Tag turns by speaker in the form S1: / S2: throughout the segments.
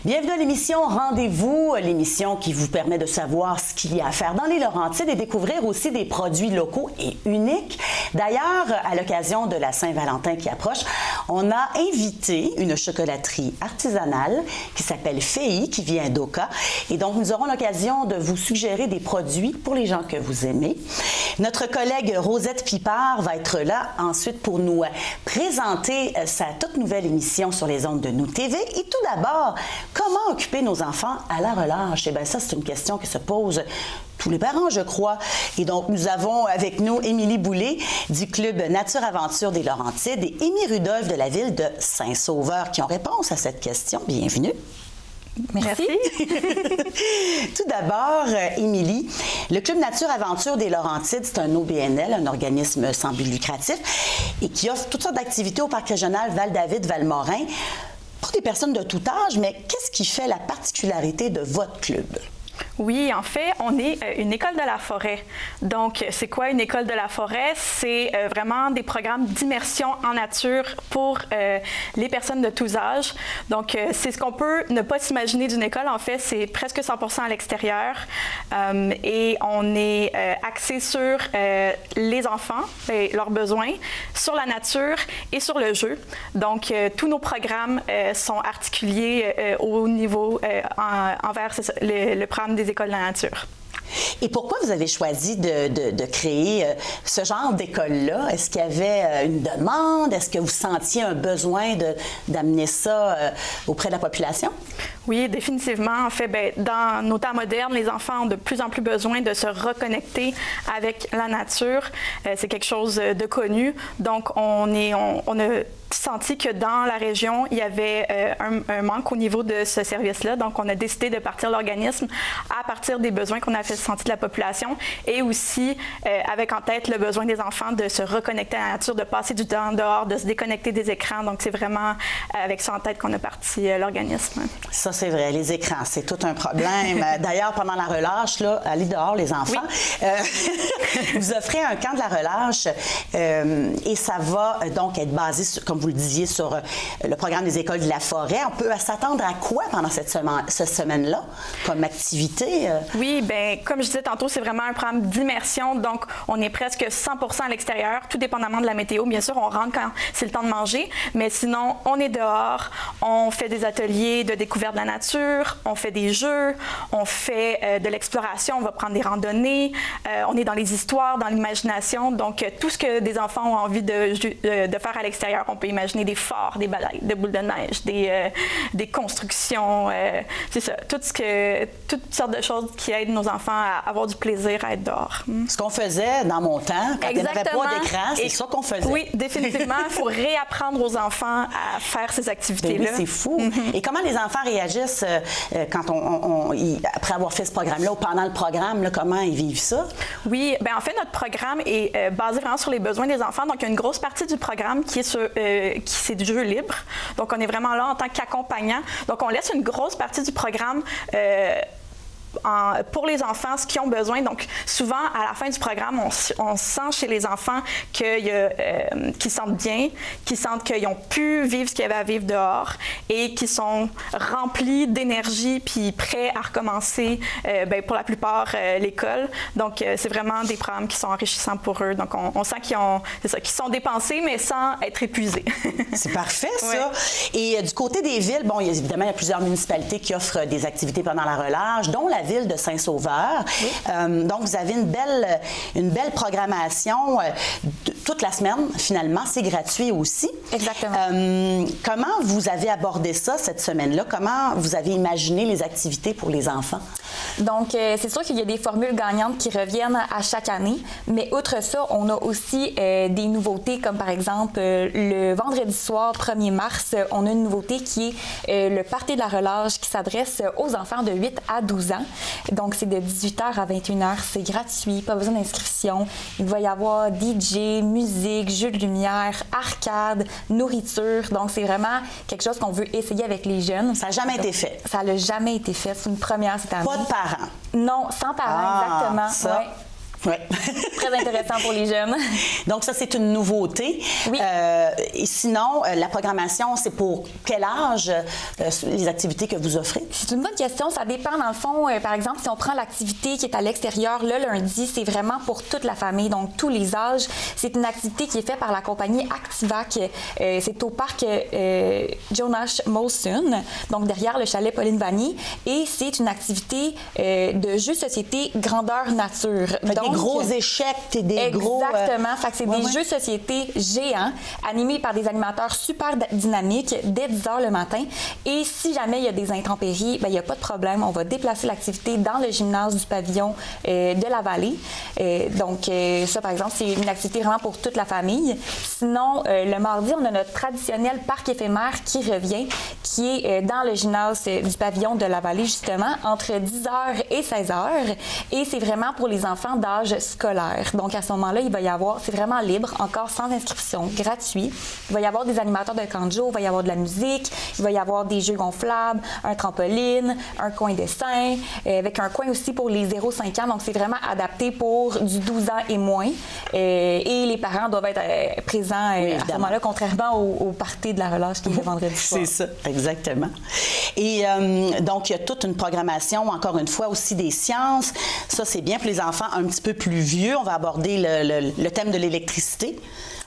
S1: Bienvenue à l'émission Rendez-vous, l'émission qui vous permet de savoir ce qu'il y a à faire dans les Laurentides et découvrir aussi des produits locaux et uniques. D'ailleurs, à l'occasion de la Saint-Valentin qui approche, on a invité une chocolaterie artisanale qui s'appelle Fei, qui vient d'Oka. Et donc, nous aurons l'occasion de vous suggérer des produits pour les gens que vous aimez. Notre collègue Rosette Pipard va être là ensuite pour nous présenter sa toute nouvelle émission sur les ondes de Nous TV. Et tout d'abord, comment occuper nos enfants à la relâche? Eh bien, ça, c'est une question qui se pose tous les parents, je crois. Et donc, nous avons avec nous Émilie Boulay du Club Nature Aventure des Laurentides et Émy Rudolph de la ville de Saint-Sauveur qui ont réponse à cette question. Bienvenue.
S2: Merci.
S1: Tout d'abord, Émilie, le Club Nature Aventure des Laurentides, c'est un OBNL, un organisme sans but lucratif, et qui offre toutes sortes d'activités au Parc régional Val-David-Valmorin pour des personnes de tout âge. Mais qu'est-ce qui fait la particularité de votre club?
S2: Oui, en fait, on est une école de la forêt. Donc, c'est quoi une école de la forêt? C'est vraiment des programmes d'immersion en nature pour les personnes de tous âges. Donc, c'est ce qu'on peut ne pas s'imaginer d'une école. En fait, c'est presque 100% à l'extérieur. Et on est axé sur les enfants et leurs besoins, sur la nature et sur le jeu. Donc, tous nos programmes sont articulés au niveau envers le programme des écoles de la nature.
S1: Et pourquoi vous avez choisi de créer ce genre d'école-là? Est-ce qu'il y avait une demande? Est-ce que vous sentiez un besoin d'amener ça auprès de la population?
S2: Oui, définitivement. En fait, dans nos temps modernes, les enfants ont de plus en plus besoin de se reconnecter avec la nature. C'est quelque chose de connu. Donc, on a senti que dans la région, il y avait un manque au niveau de ce service-là. Donc, on a décidé de partir l'organisme à partir des besoins qu'on a fait sentir de la population et aussi avec en tête le besoin des enfants de se reconnecter à la nature, de passer du temps dehors, de se déconnecter des écrans. Donc, c'est vraiment avec ça en tête qu'on a parti l'organisme.
S1: Ça, c'est vrai. Les écrans, c'est tout un problème. D'ailleurs, pendant la relâche, là, allez dehors, les enfants. Oui. Vous offrez un camp de la relâche et ça va donc être basé, comme vous le disiez, sur le programme des écoles de la forêt. On peut s'attendre à quoi pendant cette semaine-là comme activité?
S2: Oui, bien, comme je disais tantôt, c'est vraiment un programme d'immersion. Donc, on est presque 100% à l'extérieur, tout dépendamment de la météo. Bien sûr, on rentre quand c'est le temps de manger, mais sinon, on est dehors, on fait des ateliers de découverte de la nature, on fait des jeux, on fait de l'exploration, on va prendre des randonnées, on est dans les histoires, dans l'imagination. Donc, tout ce que des enfants ont envie de faire à l'extérieur, on peut imaginer des forts, des balades, des boules de neige, des constructions, c'est ça, toutes sortes de choses qui aident nos enfants à avoir du plaisir à être dehors.
S1: Ce qu'on faisait dans mon temps, quand il n'y avait pas d'écran, c'est ça qu'on faisait.
S2: Oui, définitivement. Il faut réapprendre aux enfants à faire ces activités-là.
S1: Oui, c'est fou. Et comment les enfants réagissent quand après avoir fait ce programme-là ou pendant le programme, là, comment ils vivent ça?
S2: Oui, bien en fait, notre programme est basé vraiment sur les besoins des enfants. Donc, il y a une grosse partie du programme qui est c'est du jeu libre. Donc, on est vraiment là en tant qu'accompagnant. Donc, on laisse une grosse partie du programme pour les enfants, ce qu'ils ont besoin. Donc, souvent, à la fin du programme, on sent chez les enfants qu'ils sentent bien, qu'ils sentent qu'ils ont pu vivre ce qu'il y avait à vivre dehors et qu'ils sont remplis d'énergie puis prêts à recommencer, pour la plupart, l'école. Donc, c'est vraiment des programmes qui sont enrichissants pour eux. Donc, on sent qu'ils sont dépensés, mais sans être épuisés. C'est
S1: parfait, ça. Oui. Et du côté des villes, bon, évidemment, il y a plusieurs municipalités qui offrent des activités pendant la relâche, dont la ville de Saint-Sauveur. Oui. Donc, vous avez une belle programmation toute la semaine, finalement. C'est gratuit aussi.
S2: Exactement.
S1: Comment vous avez abordé ça cette semaine-là? Comment vous avez imaginé les activités pour les enfants?
S3: Donc, c'est sûr qu'il y a des formules gagnantes qui reviennent à chaque année, mais outre ça, on a aussi des nouveautés, comme par exemple le vendredi soir, 1er mars, on a une nouveauté qui est le party de la relâche qui s'adresse aux enfants de 8 à 12 ans. Donc, c'est de 18h à 21h. C'est gratuit, pas besoin d'inscription. Il va y avoir DJ, musique, jeux de lumière, arcade, nourriture. Donc, c'est vraiment quelque chose qu'on veut essayer avec les jeunes.
S1: Ça n'a jamais été fait.
S3: Ça n'a jamais été fait. C'est une première cette année.
S1: Pas de parents.
S3: Non, sans parents, exactement.
S1: Ça.
S3: Ouais.
S1: Oui.
S3: Très intéressant pour les jeunes.
S1: Donc ça, c'est une nouveauté.
S3: Oui.
S1: Et sinon, la programmation, c'est pour quel âge les activités que vous offrez?
S3: C'est une bonne question. Ça dépend, dans le fond. Par exemple, si on prend l'activité qui est à l'extérieur le lundi, c'est vraiment pour toute la famille, donc tous les âges. C'est une activité qui est faite par la compagnie Activac. C'est au parc Jonas Molson, donc derrière le chalet Pauline Vanier. Et c'est une activité de jeu société grandeur nature.
S1: Des gros échecs et des gros...
S3: Exactement. Fait que c'est des jeux société géants animés par des animateurs super dynamiques dès 10 h le matin. Et si jamais il y a des intempéries, bien, il n'y a pas de problème. On va déplacer l'activité dans le gymnase du pavillon de la vallée. Donc, ça, par exemple, c'est une activité vraiment pour toute la famille. Sinon, le mardi, on a notre traditionnel parc éphémère qui revient, qui est dans le gymnase du pavillon de la vallée, justement, entre 10 h et 16 h. Et c'est vraiment pour les enfants d'âge scolaire. Donc, à ce moment-là, il va y avoir, c'est vraiment libre, encore sans inscription, gratuit. Il va y avoir des animateurs de canjo, il va y avoir de la musique, il va y avoir des jeux gonflables, un trampoline, un coin dessin, avec un coin aussi pour les 0-5 ans. Donc, c'est vraiment adapté pour du 12 ans et moins. Et les parents doivent être présents à ce moment-là, contrairement au party de la relâche qui est le vendredi soir.
S1: C'est ça, exactement. Et donc, il y a toute une programmation, encore une fois, aussi des sciences. Ça, c'est bien pour les enfants un petit peu plus vieux. On va aborder le thème de l'électricité.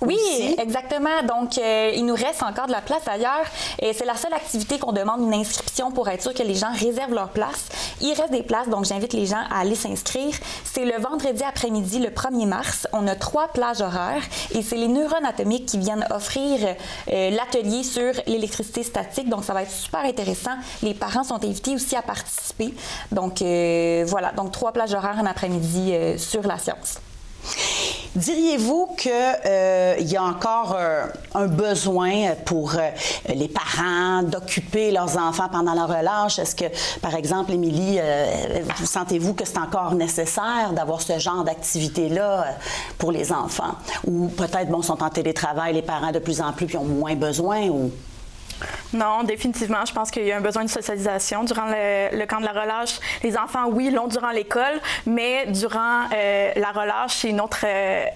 S3: Oui,
S1: aussi.
S3: exactement. Donc, il nous reste encore de la place d'ailleurs. C'est la seule activité qu'on demande une inscription pour être sûr que les gens réservent leur place. Il reste des places, donc j'invite les gens à aller s'inscrire. C'est le vendredi après-midi, le 1er mars. On a 3 plages horaires et c'est les neurones atomiques qui viennent offrir l'atelier sur l'électricité statique. Donc, ça va être super intéressant. Les parents sont invités aussi à participer. Donc, voilà. Donc, 3 plages horaires en après-midi sur la science.
S1: Diriez-vous qu'il y a encore un besoin pour les parents d'occuper leurs enfants pendant la relâche? Est-ce que, par exemple, Émilie, sentez-vous que c'est encore nécessaire d'avoir ce genre d'activité-là pour les enfants? Ou peut-être, bon, sont en télétravail, les parents de plus en plus, puis ont moins besoin? Ou...
S2: Non, définitivement. Je pense qu'il y a un besoin de socialisation durant le camp de la relâche. Les enfants, oui, l'ont durant l'école, mais durant la relâche, c'est une autre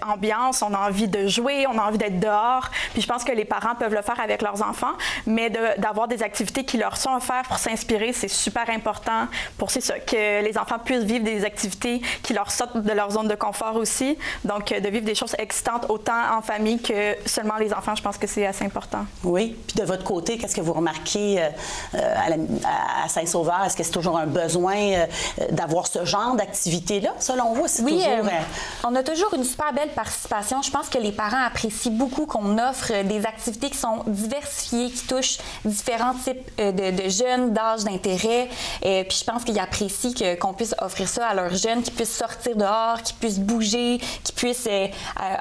S2: ambiance. On a envie de jouer, on a envie d'être dehors. Puis je pense que les parents peuvent le faire avec leurs enfants, mais d'avoir des activités qui leur sont offertes pour s'inspirer, c'est super important pour que les enfants puissent vivre des activités qui leur sortent de leur zone de confort aussi. Donc, de vivre des choses excitantes autant en famille que seulement les enfants, je pense que c'est assez important.
S1: Oui. Puis de votre côté, qu'est-ce que vous remarquez à Saint-Sauveur? Est-ce que c'est toujours un besoin d'avoir ce genre d'activité-là, selon vous?
S3: Oui, on a toujours une super belle participation. Je pense que les parents apprécient beaucoup qu'on offre des activités qui sont diversifiées, qui touchent différents types de jeunes, d'âge, d'intérêt. Puis je pense qu'ils apprécient qu'on puisse offrir ça à leurs jeunes, qu'ils puissent sortir dehors, qu'ils puissent bouger, qu'ils puissent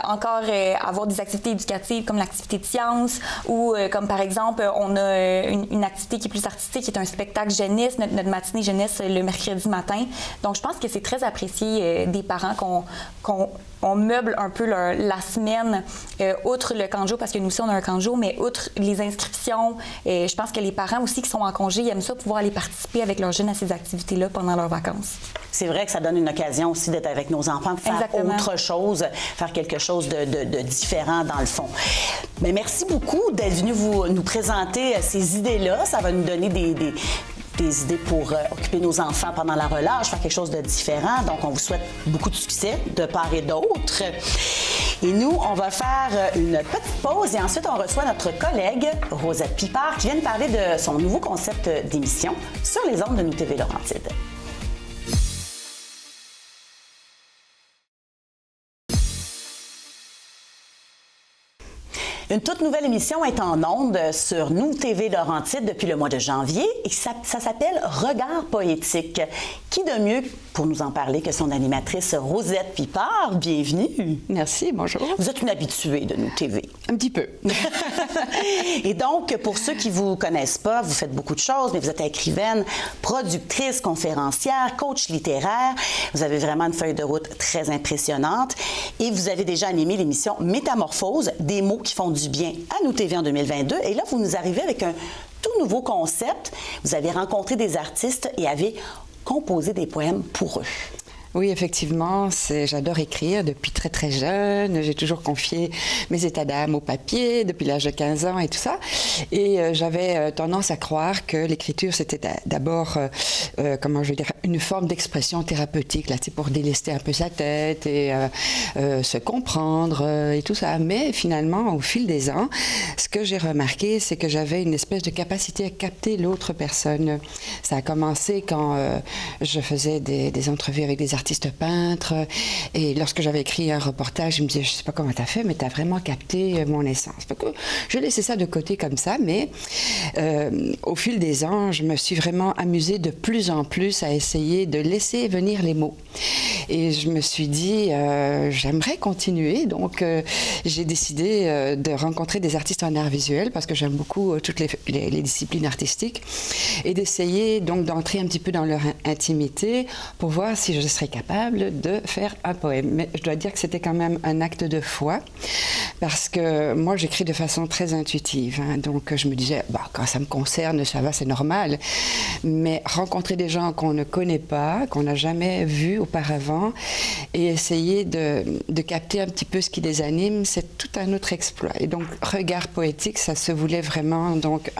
S3: encore avoir des activités éducatives comme l'activité de sciences ou comme par exemple, on a une activité qui est plus artistique, qui est un spectacle jeunesse, notre matinée jeunesse le mercredi matin. Donc, je pense que c'est très apprécié des parents qu'on meuble un peu la semaine, outre le canjo, parce que nous aussi, on a un canjo, mais outre les inscriptions, je pense que les parents aussi qui sont en congé, ils aiment ça pouvoir aller participer avec leurs jeunes à ces activités-là pendant leurs vacances.
S1: C'est vrai que ça donne une occasion aussi d'être avec nos enfants, de faire
S3: Exactement.
S1: autre chose, faire quelque chose de différent dans le fond. Mais merci beaucoup d'être venu nous présenter ces idées-là. Ça va nous donner des idées pour occuper nos enfants pendant la relâche, faire quelque chose de différent. Donc, on vous souhaite beaucoup de succès de part et d'autre. Et nous, on va faire une petite pause et ensuite, on reçoit notre collègue Rosette Pipard qui vient nous parler de son nouveau concept d'émission sur les ondes de Nous TV Laurentides. Une toute nouvelle émission est en ondes sur Nous TV Laurentides depuis le mois de janvier et ça s'appelle Regard poétique. Qui de mieux pour nous en parler que son animatrice Rosette Pipard? Bienvenue.
S4: Merci, bonjour.
S1: Vous êtes une habituée de Nous TV.
S4: Un petit peu.
S1: Et donc, pour ceux qui ne vous connaissent pas, vous faites beaucoup de choses, mais vous êtes écrivaine, productrice, conférencière, coach littéraire. Vous avez vraiment une feuille de route très impressionnante et vous avez déjà animé l'émission Métamorphose, des mots qui font du bien à Nous TV en 2022. Et là, vous nous arrivez avec un tout nouveau concept. Vous avez rencontré des artistes et avez composé des poèmes pour eux.
S4: Oui, effectivement, j'adore écrire depuis très très jeune. J'ai toujours confié mes états d'âme au papier depuis l'âge de 15 ans et tout ça. Et j'avais tendance à croire que l'écriture, c'était d'abord, comment je veux dire, une forme d'expression thérapeutique, là, pour délester un peu sa tête et se comprendre et tout ça. Mais finalement, au fil des ans, ce que j'ai remarqué, c'est que j'avais une espèce de capacité à capter l'autre personne. Ça a commencé quand je faisais des entrevues avec des artistes peintres, et lorsque j'avais écrit un reportage, je me disais, je sais pas comment t'as fait, mais t'as vraiment capté mon essence. Donc, je laissais ça de côté comme ça, mais au fil des ans, je me suis vraiment amusée de plus en plus à essayer de laisser venir les mots. Et je me suis dit, j'aimerais continuer, donc j'ai décidé de rencontrer des artistes en art visuel, parce que j'aime beaucoup toutes les disciplines artistiques, et d'essayer donc d'entrer un petit peu dans leur intimité pour voir si je serais capable de faire un poème. Mais je dois dire que c'était quand même un acte de foi, parce que moi, j'écris de façon très intuitive. Hein, donc, je me disais, bah, quand ça me concerne, ça va, c'est normal. Mais rencontrer des gens qu'on ne connaît pas, qu'on n'a jamais vus auparavant, et essayer de capter un petit peu ce qui les anime, c'est tout un autre exploit. Et donc, Regard poétique, ça se voulait vraiment donc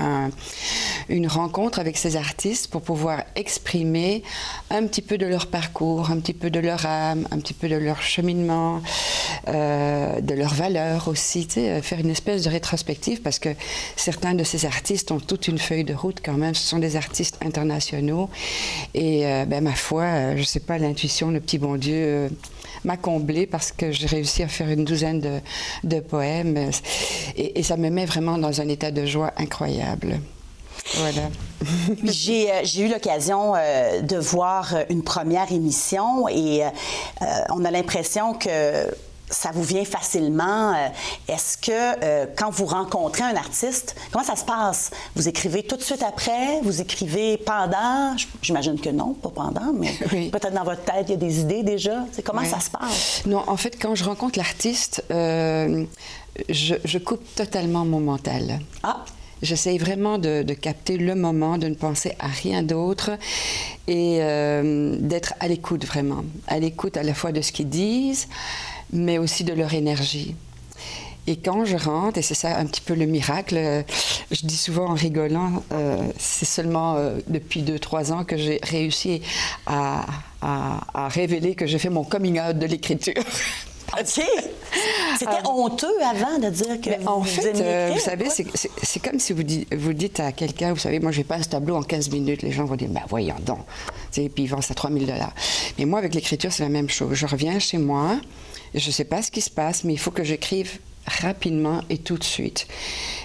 S4: une rencontre avec ces artistes pour pouvoir exprimer un petit peu de leur parcours, un petit peu de leur âme, un petit peu de leur cheminement, de leurs valeurs aussi, tu sais, faire une espèce de rétrospective, parce que certains de ces artistes ont toute une feuille de route quand même. Ce sont des artistes internationaux, et ma foi, je sais pas, l'intuition, le petit bon Dieu m'a comblée, parce que j'ai réussi à faire une douzaine de poèmes, et ça me met vraiment dans un état de joie incroyable. Voilà.
S1: J'ai eu l'occasion de voir une première émission, et on a l'impression que ça vous vient facilement. Est-ce que quand vous rencontrez un artiste, comment ça se passe? Vous écrivez tout de suite après? Vous écrivez pendant? J'imagine que non, pas pendant, mais oui. Peut-être dans votre tête, il y a des idées déjà. Comment ça se passe?
S4: Non, en fait, quand je rencontre l'artiste, je coupe totalement mon mental. Ah! J'essaye vraiment de capter le moment, de ne penser à rien d'autre, et d'être à l'écoute vraiment. À l'écoute à la fois de ce qu'ils disent, mais aussi de leur énergie. Et quand je rentre, et c'est ça un petit peu le miracle, je dis souvent en rigolant, c'est seulement depuis 2-3 ans que j'ai réussi à révéler que j'ai fait mon coming out de l'écriture.
S1: OK. C'était honteux avant de dire que
S4: en fait,
S1: écrire,
S4: vous savez, c'est comme si vous dites à quelqu'un, vous savez, moi, je passe ce tableau en 15 minutes. Les gens vont dire, ben voyons donc. Et puis ils vendent ça à 3 000 $. Mais moi, avec l'écriture, c'est la même chose. Je reviens chez moi, je ne sais pas ce qui se passe, mais il faut que j'écrive rapidement et tout de suite.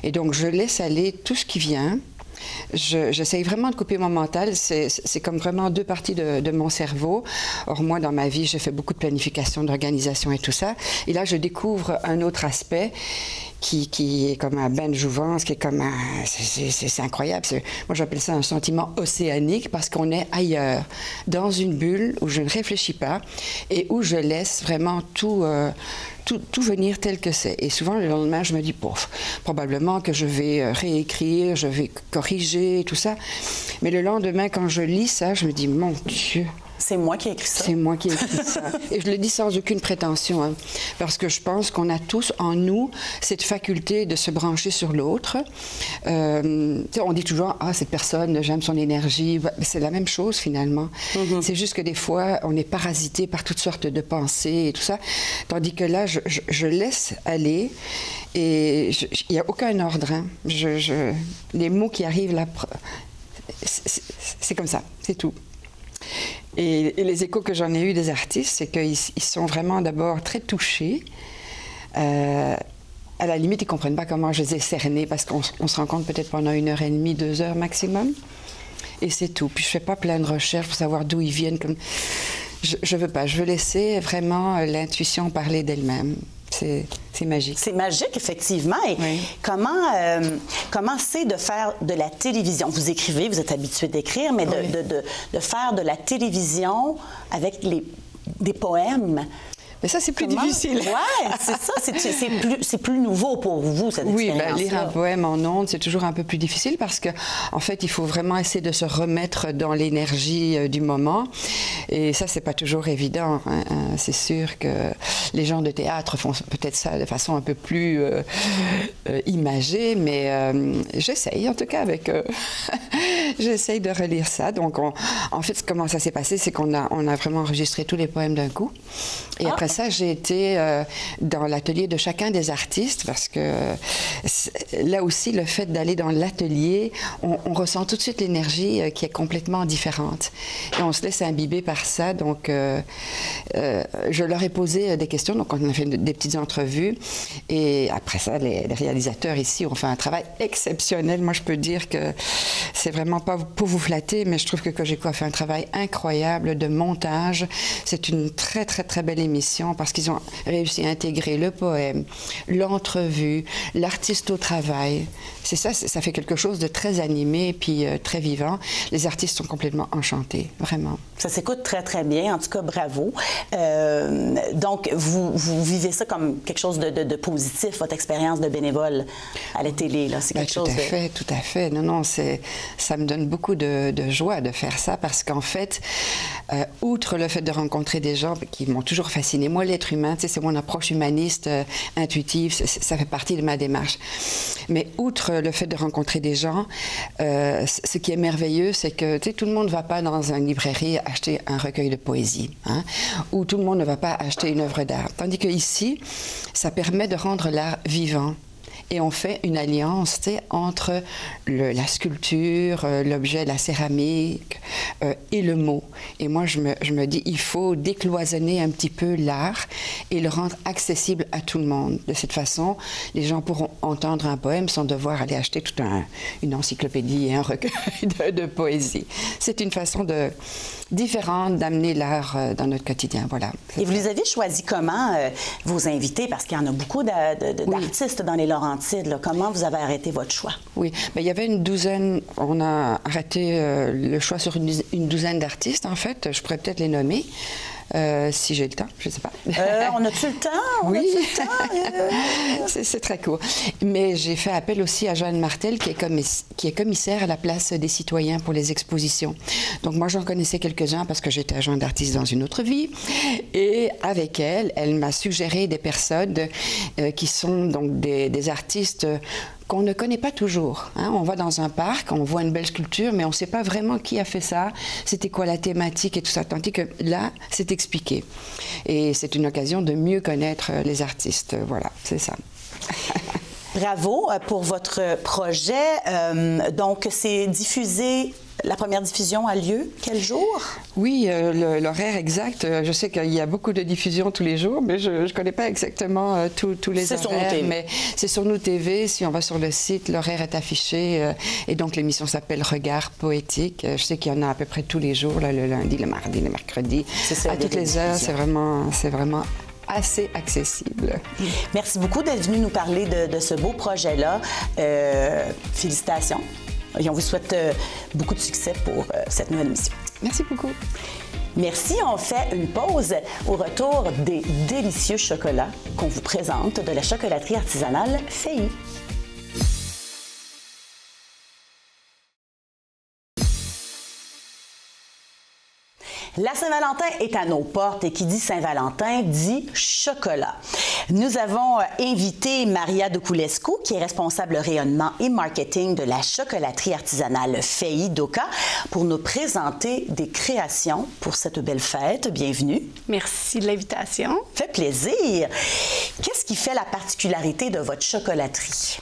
S4: Et donc, je laisse aller tout ce qui vient. J'essaye vraiment de couper mon mental. C'est comme vraiment deux parties de mon cerveau. Or, moi, dans ma vie, j'ai fait beaucoup de planification, d'organisation et tout ça. Et là, je découvre un autre aspect qui est comme un bain de jouvence, qui est comme un... C'est incroyable. Moi, j'appelle ça un sentiment océanique, parce qu'on est ailleurs, dans une bulle où je ne réfléchis pas et où je laisse vraiment tout venir tel que c'est. Et souvent, le lendemain, je me dis, pouf, probablement que je vais réécrire, je vais corriger, tout ça. Mais le lendemain, quand je lis ça, je me dis, mon Dieu...
S1: C'est moi qui ai écrit ça.
S4: C'est moi qui ai écrit ça. Et je le dis sans aucune prétention, hein, parce que je pense qu'on a tous en nous cette faculté de se brancher sur l'autre. On dit toujours, ah, cette personne, j'aime son énergie. C'est la même chose, finalement. Mm-hmm. C'est juste que des fois, on est parasité par toutes sortes de pensées et tout ça. Tandis que là, je laisse aller, et il n'y a aucun ordre. Hein. Les mots qui arrivent là, c'est comme ça, c'est tout. Et les échos que j'en ai eus des artistes, c'est qu'ils sont vraiment d'abord très touchés. À la limite, ils ne comprennent pas comment je les ai cernés, parce qu'on se rencontre peut-être pendant 1h30, 2 heures maximum. Et c'est tout. Puis je ne fais pas plein de recherches pour savoir d'où ils viennent. Je ne veux pas. Je veux laisser vraiment l'intuition parler d'elle-même. C'est magique.
S1: C'est magique, effectivement. Et oui. Comment c'est de faire de la télévision? Vous écrivez, vous êtes habitué d'écrire, mais de faire de la télévision avec des poèmes?
S4: Mais ça, c'est plus difficile.
S1: Oui, c'est ça. C'est plus nouveau pour vous, cette expérience-là.
S4: Oui, lire un poème en ondes, c'est toujours un peu plus difficile parce que, en fait, il faut vraiment essayer de se remettre dans l'énergie du moment. Et ça, c'est pas toujours évident. Hein. C'est sûr que les gens de théâtre font peut-être ça de façon un peu plus imagée, mais j'essaye, en tout cas, j'essaye de relire ça. Donc, en fait, comment ça s'est passé, c'est qu'on a vraiment enregistré tous les poèmes d'un coup. Et après ça, j'ai été dans l'atelier de chacun des artistes parce que là aussi, le fait d'aller dans l'atelier, on ressent tout de suite l'énergie qui est complètement différente. Et on se laisse imbiber par ça. Donc, je leur ai posé des questions. Donc, on a fait des petites entrevues. Et après ça, les réalisateurs ici ont fait un travail exceptionnel. Moi, je peux dire que c'est vraiment pas pour vous flatter, mais je trouve que Cogeco a fait un travail incroyable de montage. C'est une très, très, très belle émission parce qu'ils ont réussi à intégrer le poème, l'entrevue, l'artiste au travail. C'est ça, ça fait quelque chose de très animé et puis très vivant. Les artistes sont complètement enchantés, vraiment.
S1: Ça s'écoute très, très bien. En tout cas, bravo. Donc, vous vivez ça comme quelque chose de positif, votre expérience de bénévole à la télé, là. C'est quelque chose de...
S4: Tout à fait. Non, ça me donne beaucoup de joie de faire ça parce qu'en fait, outre le fait de rencontrer des gens qui m'ont toujours fasciné, moi, l'être humain, tu sais, c'est mon approche humaniste, intuitive, ça fait partie de ma démarche. Mais outre le fait de rencontrer des gens, ce qui est merveilleux, c'est que, tu sais, tout le monde ne va pas dans une librairie acheter un recueil de poésie, hein, ou tout le monde ne va pas acheter une œuvre d'art. Tandis qu'ici, ça permet de rendre l'art vivant. Et on fait une alliance, tu sais, entre la sculpture, l'objet, la céramique et le mot. Et moi, je me dis, il faut décloisonner un petit peu l'art et le rendre accessible à tout le monde. De cette façon, les gens pourront entendre un poème sans devoir aller acheter toute une encyclopédie et un recueil de poésie. C'est une façon différente d'amener l'art dans notre quotidien. Voilà.
S1: Et vous les avez choisis comment, vos invités? Parce qu'il y en a beaucoup d'artistes dans les Laurentides. Là. Comment vous avez arrêté votre choix?
S4: Oui, mais il y avait une douzaine. On a arrêté le choix sur une douzaine d'artistes, en fait. Je pourrais peut-être les nommer. Si j'ai le temps, je ne sais pas.
S1: On a-tu le temps?
S4: Oui, c'est très court. Mais j'ai fait appel aussi à Jeanne Martel, qui est commissaire à la place des citoyens pour les expositions. Donc moi, j'en connaissais quelques-uns parce que j'étais agent d'artiste dans une autre vie. Et avec elle, elle m'a suggéré des personnes qui sont donc des artistes qu'on ne connaît pas toujours. Hein. On va dans un parc, on voit une belle sculpture, mais on ne sait pas vraiment qui a fait ça, c'était quoi la thématique et tout ça. Tandis que là, c'est expliqué. Et c'est une occasion de mieux connaître les artistes. Voilà, c'est ça.
S1: Bravo pour votre projet. Donc, c'est diffusé... La première diffusion a lieu quel jour?
S4: Oui, l'horaire exact. Je sais qu'il y a beaucoup de diffusions tous les jours, mais je ne connais pas exactement tous les horaires.
S1: C'est sur Nous TV.
S4: Mais c'est sur Nous TV. Si on va sur le site, l'horaire est affiché. Et donc, l'émission s'appelle Regard poétique. Je sais qu'il y en a à peu près tous les jours, là, le lundi, le mardi, le mercredi. À toutes les heures, c'est vraiment assez accessible.
S1: Merci beaucoup d'être venu nous parler de ce beau projet-là. Félicitations. Et on vous souhaite beaucoup de succès pour cette nouvelle émission.
S4: Merci beaucoup.
S1: Merci. On fait une pause. Au retour, des délicieux chocolats qu'on vous présente de la chocolaterie artisanale Feilly. La Saint-Valentin est à nos portes et qui dit Saint-Valentin dit chocolat. Nous avons invité Maria Duculescu, qui est responsable rayonnement et marketing de la chocolaterie artisanale Feilly d'Oka, pour nous présenter des créations pour cette belle fête. Bienvenue.
S5: Merci de l'invitation.
S1: Fait plaisir. Qu'est-ce qui fait la particularité de votre chocolaterie?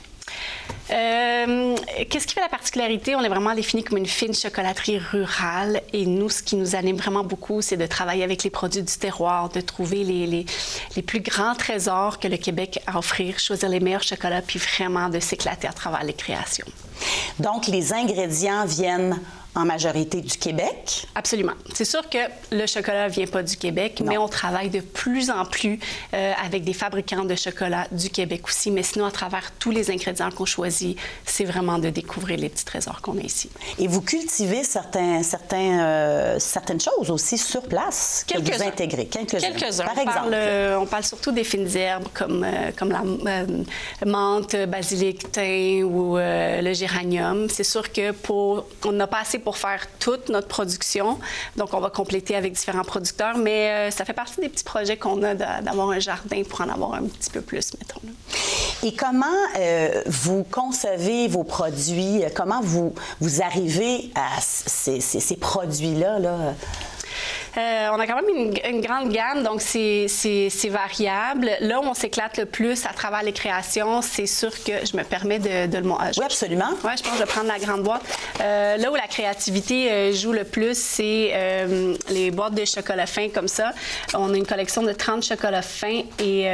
S5: Qu'est-ce qui fait la particularité? On est vraiment défini comme une fine chocolaterie rurale et nous, ce qui nous anime vraiment beaucoup, c'est de travailler avec les produits du terroir, de trouver les plus grands trésors que le Québec a à offrir, choisir les meilleurs chocolats puis vraiment de s'éclater à travers les créations.
S1: Donc, les ingrédients viennent en majorité du Québec?
S5: Absolument. C'est sûr que le chocolat ne vient pas du Québec, mais on travaille de plus en plus avec des fabricants de chocolat du Québec aussi. Mais sinon, à travers tous les ingrédients qu'on choisit, choisi, c'est vraiment de découvrir les petits trésors qu'on a ici.
S1: Et vous cultivez certaines choses aussi sur place que vous intégrez. Quelques-uns. Par exemple.
S5: On parle surtout des fines herbes comme la menthe, basilic, thym ou le géranium. C'est sûr que on n'a pas assez pour faire toute notre production, donc on va compléter avec différents producteurs, mais ça fait partie des petits projets qu'on a d'avoir un jardin pour en avoir un petit peu plus, mettons.
S1: Et comment vous concevez vos produits? Comment vous arrivez à ces produits-là, là?
S5: On a quand même une grande gamme, donc c'est variable. Là où on s'éclate le plus à travers les créations, c'est sûr que je me permets de le montrer.
S1: Oui, absolument.
S5: Oui, je pense que je vais prendre la grande boîte. Là où la créativité joue le plus, c'est les boîtes de chocolat fin comme ça. On a une collection de 30 chocolats fins et...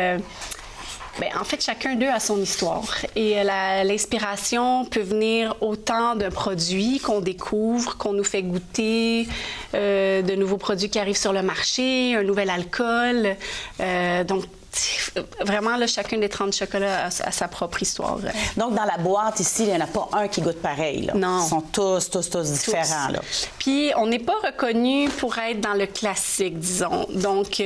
S5: en fait, chacun d'eux a son histoire. Et l'inspiration peut venir autant d'un produit qu'on découvre, qu'on nous fait goûter, de nouveaux produits qui arrivent sur le marché, un nouvel alcool. Donc, vraiment, là, chacun des 30 chocolats a sa propre histoire.
S1: Donc, dans la boîte ici, il n'y en a pas un qui goûte pareil. Là.
S5: Non.
S1: Ils sont tous différents. Là.
S5: Puis, on n'est pas reconnu pour être dans le classique, disons. Donc,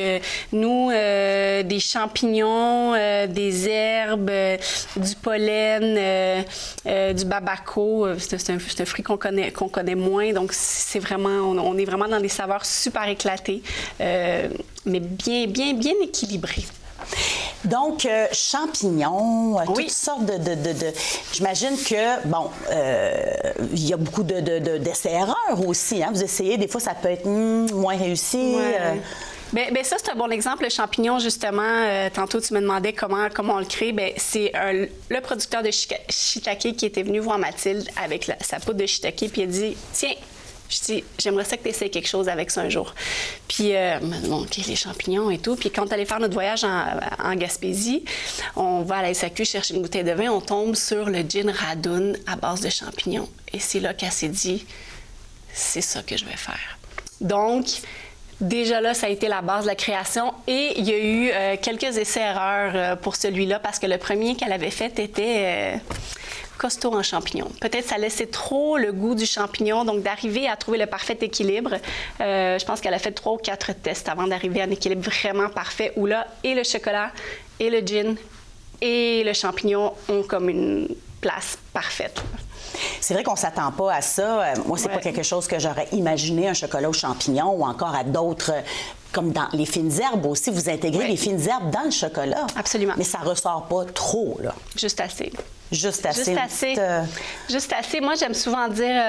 S5: nous, des champignons, des herbes, du pollen, du babaco, c'est un fruit qu'on connaît moins. Donc, c'est vraiment, on est vraiment dans des saveurs super éclatées, mais bien équilibrées.
S1: Donc, champignons, toutes sortes de... J'imagine que, il y a beaucoup d'essais-erreurs aussi. Hein? Vous essayez, des fois, ça peut être moins réussi.
S5: Ouais. Bien, ça, c'est un bon exemple. Le champignon, justement, tantôt, tu me demandais comment on le crée. Bien, c'est le producteur de shiitake qui était venu voir Mathilde avec sa poudre de shiitake, puis il a dit, tiens, je dis, j'aimerais ça que tu essaies quelque chose avec ça un jour. Puis, OK, les champignons et tout. Puis, quand on allait faire notre voyage en Gaspésie, on va à la SAQ chercher une bouteille de vin, on tombe sur le gin Radun à base de champignons. Et c'est là qu'elle s'est dit, c'est ça que je vais faire. Donc, déjà là, ça a été la base de la création. Et il y a eu quelques essais-erreurs pour celui-là, parce que le premier qu'elle avait fait était... costaud en champignons. Peut-être ça laissait trop le goût du champignon, donc d'arriver à trouver le parfait équilibre. Je pense qu'elle a fait 3 ou 4 tests avant d'arriver à un équilibre vraiment parfait où là, et le chocolat, et le gin, et le champignon ont comme une place parfaite.
S1: C'est vrai qu'on ne s'attend pas à ça. Moi, c'est pas quelque chose que j'aurais imaginé, un chocolat aux champignons ou encore à d'autres... Comme dans les fines herbes aussi, vous intégrez les fines herbes dans le chocolat.
S5: Absolument.
S1: Mais ça ressort pas trop, là.
S5: Juste assez.
S1: Juste assez.
S5: Juste assez. Moi, j'aime souvent dire,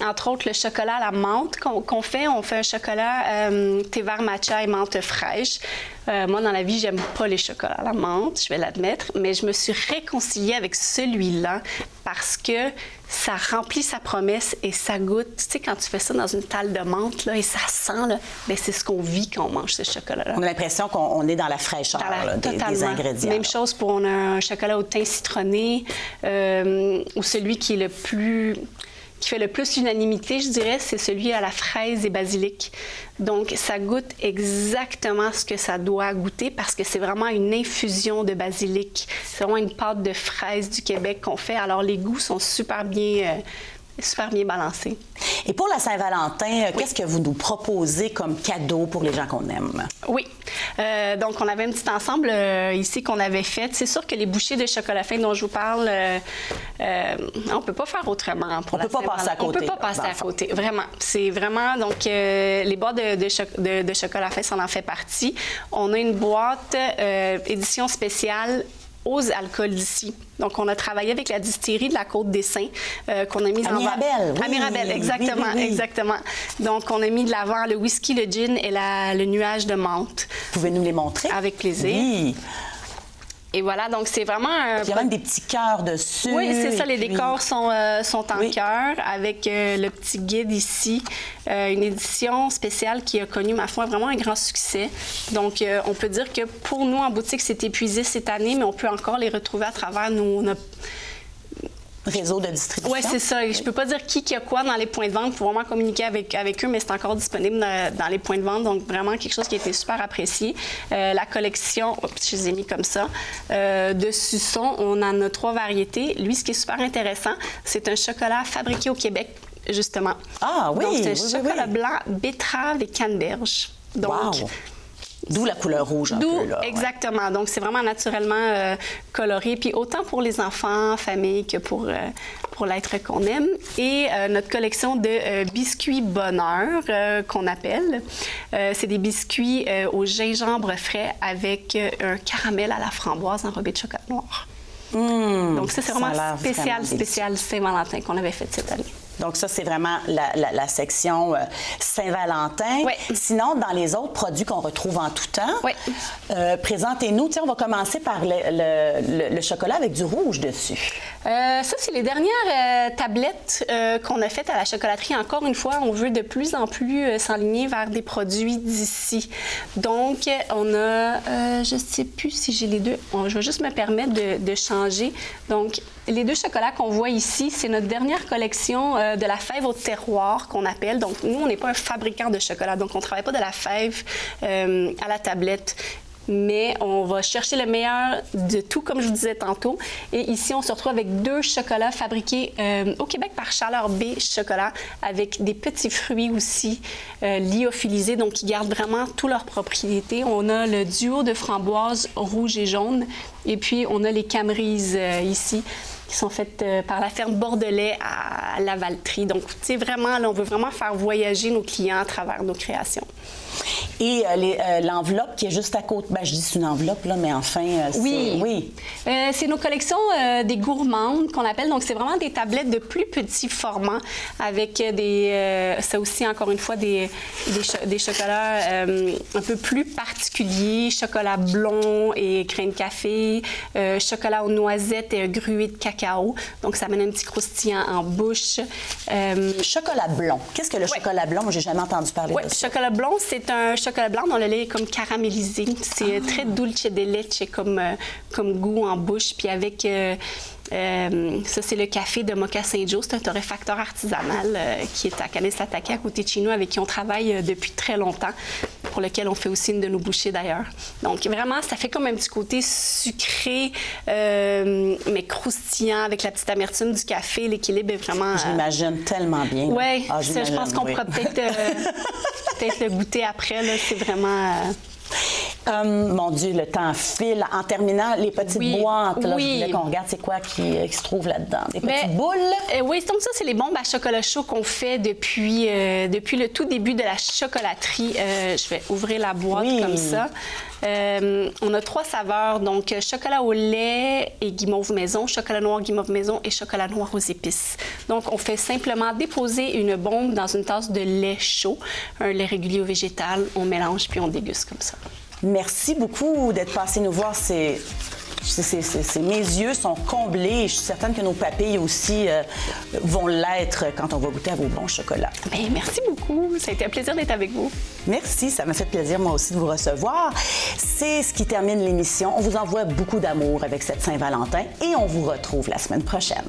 S5: entre autres, le chocolat à la menthe qu'on fait. On fait un chocolat thé vert matcha et menthe fraîche. Moi, dans la vie, j'aime pas les chocolats à la menthe, je vais l'admettre, mais je me suis réconciliée avec celui-là parce que ça remplit sa promesse et ça goûte. Tu sais, quand tu fais ça dans une talle de menthe, là, et ça sent, là, bien, c'est ce qu'on vit quand on mange ce chocolat-là.
S1: On a l'impression qu'on est dans la fraîcheur des ingrédients.
S5: Même chose pour on a un chocolat au thym citronné ou celui qui est qui fait le plus l'unanimité, je dirais, c'est celui à la fraise et basilic. Donc, ça goûte exactement ce que ça doit goûter parce que c'est vraiment une infusion de basilic. C'est vraiment une pâte de fraise du Québec qu'on fait. Alors, les goûts sont super bien balancés.
S1: Et pour la Saint-Valentin, qu'est-ce que vous nous proposez comme cadeau pour les gens qu'on aime?
S5: Oui. Donc, on avait un petit ensemble ici qu'on avait fait. C'est sûr que les bouchées de chocolat fin dont je vous parle, on ne peut pas faire autrement pour la Saint-Valentin. On ne peut pas passer à côté. Vraiment. C'est vraiment... Donc, les boîtes de chocolat fin, ça en fait partie. On a une boîte édition spéciale aux alcools d'ici. Donc, on a travaillé avec la distillerie de la Côte-des-Saints qu'on a mise en vente.
S1: À
S5: Mirabel, exactement, exactement. Donc, on a mis de l'avant le whisky, le gin et le nuage de menthe.
S1: Pouvez nous les montrer?
S5: Avec plaisir.
S1: Oui.
S5: Et voilà, donc c'est vraiment...
S1: Il y a même des petits cœurs dessus.
S5: Oui, c'est ça, les décors sont en cœur avec le petit guide ici. Une édition spéciale qui a connu, ma foi, vraiment un grand succès. Donc, on peut dire que pour nous, en boutique, c'est épuisé cette année, mais on peut encore les retrouver à travers nos
S1: réseau de distribution.
S5: Oui, c'est ça. Je peux pas dire qui a quoi dans les points de vente. Il faut vraiment communiquer avec eux, mais c'est encore disponible dans les points de vente. Donc, vraiment quelque chose qui a été super apprécié. La collection, je les ai mis comme ça, de Suçon, on en a 3 variétés. Lui, ce qui est super intéressant, c'est un chocolat fabriqué au Québec, justement.
S1: Ah oui!
S5: Donc, c'est un chocolat blanc, betterave et canneberge. Donc,
S1: wow. D'où la couleur rouge un peu, là.
S5: Exactement. Ouais. Donc, c'est vraiment naturellement coloré. Puis autant pour les enfants, famille, que pour l'être qu'on aime. Et notre collection de biscuits bonheur, qu'on appelle. C'est des biscuits au gingembre frais avec un caramel à la framboise enrobé de chocolat noir. Donc, ça, c'est vraiment spécial Saint-Valentin qu'on avait fait cette année.
S1: Donc ça, c'est vraiment la section Saint-Valentin.
S5: Oui.
S1: Sinon, dans les autres produits qu'on retrouve en tout temps,
S5: oui.
S1: Présentez-nous. On va commencer par le chocolat avec du rouge dessus.
S5: Ça, c'est les dernières tablettes qu'on a faites à la chocolaterie. Encore une fois, on veut de plus en plus s'enligner vers des produits d'ici. Donc, on a, je ne sais plus si j'ai les deux. Je vais juste me permettre de changer. Donc, les 2 chocolats qu'on voit ici, c'est notre dernière collection de la fève au terroir qu'on appelle. Donc, nous, on n'est pas un fabricant de chocolat, donc on ne travaille pas de la fève à la tablette. Mais on va chercher le meilleur de tout, comme je vous disais tantôt. Et ici, on se retrouve avec 2 chocolats fabriqués au Québec par Chaleur B Chocolat, avec des petits fruits aussi lyophilisés, donc qui gardent vraiment toutes leurs propriétés. On a le duo de framboises rouge et jaune, et puis on a les camerises ici, qui sont faites par la ferme Bordelais à Lavaltrie. Donc, tu sais, vraiment, là, on veut vraiment faire voyager nos clients à travers nos créations.
S1: Et l'enveloppe qui est juste à côté, ben, je dis c'est une enveloppe, là, mais enfin,
S5: oui. C'est nos collections des gourmandes qu'on appelle. Donc, c'est vraiment des tablettes de plus petits formats avec ça aussi, encore une fois, des chocolats un peu plus particuliers. Chocolat blond et crème café, chocolat aux noisettes et grué de cacao. Donc, ça amène un petit croustillant en bouche.
S1: Chocolat blond. Qu'est-ce que le chocolat blond? Moi, j'ai jamais entendu parler de ça.
S5: Chocolat blond, c'est un chocolat blanc dont le lait est comme caramélisé. C'est très dulce de leche comme goût en bouche. Puis avec... ça, c'est le café de Mocassin Joe. C'est un torréfacteur artisanal qui est à Kanesatake, à côté de chez nous, avec qui on travaille depuis très longtemps, pour lequel on fait aussi une de nos bouchées d'ailleurs. Donc, vraiment, ça fait comme un petit côté sucré, mais croustillant, avec la petite amertume du café. L'équilibre est vraiment...
S1: Je l'imagine tellement bien.
S5: Oui, je pense qu'on pourra peut-être le goûter après. C'est vraiment...
S1: mon Dieu, le temps file. En terminant, les petites boîtes, là, je voulais qu'on regarde c'est quoi qui se trouve là-dedans. Des petites boules?
S5: Oui, donc ça, c'est les bombes à chocolat chaud qu'on fait depuis le tout début de la chocolaterie. Je vais ouvrir la boîte comme ça. On a 3 saveurs, donc chocolat au lait et guimauve maison, chocolat noir guimauve maison et chocolat noir aux épices. Donc, on fait simplement déposer une bombe dans une tasse de lait chaud, un lait régulier ou végétal, on mélange puis on déguste comme ça.
S1: Merci beaucoup d'être passé nous voir. Mes yeux sont comblés. Je suis certaine que nos papilles aussi vont l'être quand on va goûter à vos bons chocolats.
S5: Bien, merci beaucoup. Ça a été un plaisir d'être avec vous.
S1: Merci, ça m'a fait plaisir moi aussi de vous recevoir. C'est ce qui termine l'émission. On vous envoie beaucoup d'amour avec cette Saint-Valentin et on vous retrouve la semaine prochaine.